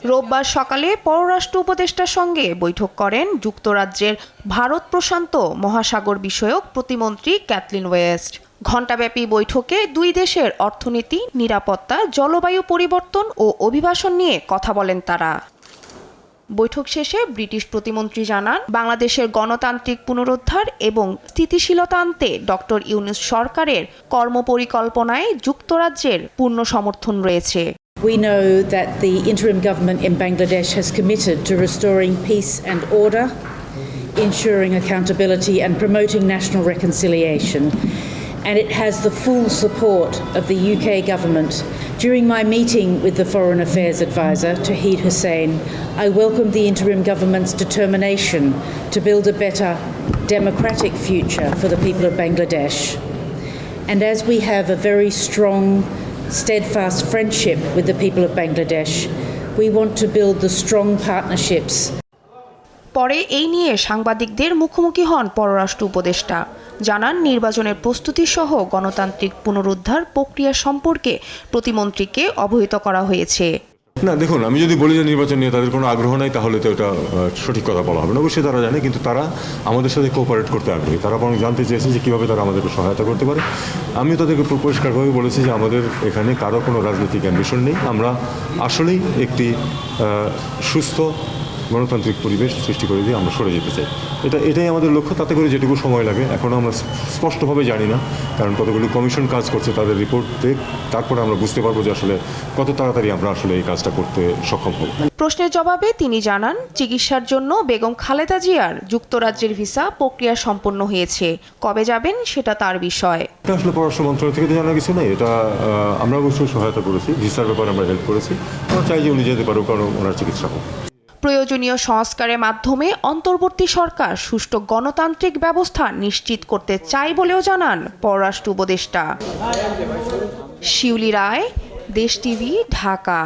রোববার সকালে পররাষ্ট্র উপদেষ্টার সঙ্গে বৈঠক করেন যুক্তরাজ্যের ভারত প্রশান্ত মহাসাগর বিষয়ক প্রতিমন্ত্রী ক্যাথলিন ওয়েস্ট। ঘণ্টাব্যাপী বৈঠকে দুই দেশের অর্থনীতি, নিরাপত্তা, জলবায়ু পরিবর্তন ও অভিবাসন নিয়ে কথা বলেন তারা। বৈঠক শেষে ব্রিটিশ প্রতিমন্ত্রী জানান, বাংলাদেশের গণতান্ত্রিক পুনরুদ্ধার এবং স্থিতিশীলতা আনতে ডক্টর ইউনূস সরকারের কর্মপরিকল্পনায় যুক্তরাজ্যের পূর্ণ সমর্থন রয়েছে। We know that the interim government in Bangladesh has committed to restoring peace and order, ensuring accountability and promoting national reconciliation. And it has the full support of the UK government. During my meeting with the Foreign Affairs Advisor, Tawheed Hussain, I welcome the interim government's determination to build a better democratic future for the people of Bangladesh. And as we have a very strong, steadfast friendship with the people of Bangladesh, we want to build the strong partnerships. পরে এই নিয়ে সাংবাদিকদের মুখোমুখি হন পররাষ্ট্র উপদেষ্টা। জানান, নির্বাচনের প্রস্তুতি সহ গণতান্ত্রিক পুনরুদ্ধার প্রক্রিয়া সম্পর্কে প্রতিমন্ত্রীকে অবহিত করা হয়েছে। না, দেখুন, আমি যদি বলি যে নির্বাচন নিয়ে তাদের কোনো আগ্রহ নাই, তাহলে তো এটা সঠিক কথা বলা হবে না। অবশ্যই তারা জানে, কিন্তু তারা আমাদের সাথে কোঅপারেট করতে আগ্রহী। তারা বরং জানতে চেয়েছে যে কীভাবে তারা আমাদেরকে সহায়তা করতে পারে। আমিও তাদেরকে পরিষ্কারভাবে বলেছি যে আমাদের এখানে কারো কোনো রাজনৈতিক অ্যাম্বিশন নেই। আমরা আসলেই একটি সুস্থ গণতান্ত্রিক পরিবেশ সৃষ্টি করে দিয়ে আমরা সরে যেতে চাই। এটাই আমাদের লক্ষ্য। তাতে করে যেটুকু সময় লাগে এখনও আমরা স্পষ্টভাবে জানি না, কারণ কতগুলো কমিশন কাজ করছে, তাদের রিপোর্ট দেখ, তারপরে আমরা বুঝতে পারবো যে আসলে কত তাড়াতাড়ি আমরা আসলে এই কাজটা করতে সক্ষম হব। প্রশ্নের জবাবে তিনি জানান, চিকিৎসার জন্য বেগম খালেদা জিয়ার যুক্তরাজ্যের ভিসা প্রক্রিয়া সম্পন্ন হয়েছে। কবে যাবেন সেটা তার বিষয়। এটা আসলে পররাষ্ট্র মন্ত্রণালয় থেকে জানা কিছু নেই। এটা আমরা অবশ্যই সহায়তা করেছি, ভিসার ব্যাপারে আমরা হেল্প করেছি। আমরা চাই যে উনি যেতে পারুক, কারণ ওনার চিকিৎসা হোক। প্রয়োজনীয় সংস্কারের মাধ্যমে অন্তর্বর্তী সরকার সুষ্ঠু গণতান্ত্রিক ব্যবস্থা নিশ্চিত করতে চায় বলেও জানান পররাষ্ট্র উপদেষ্টা। শিউলি রায়, দেশ টিভি, ঢাকা।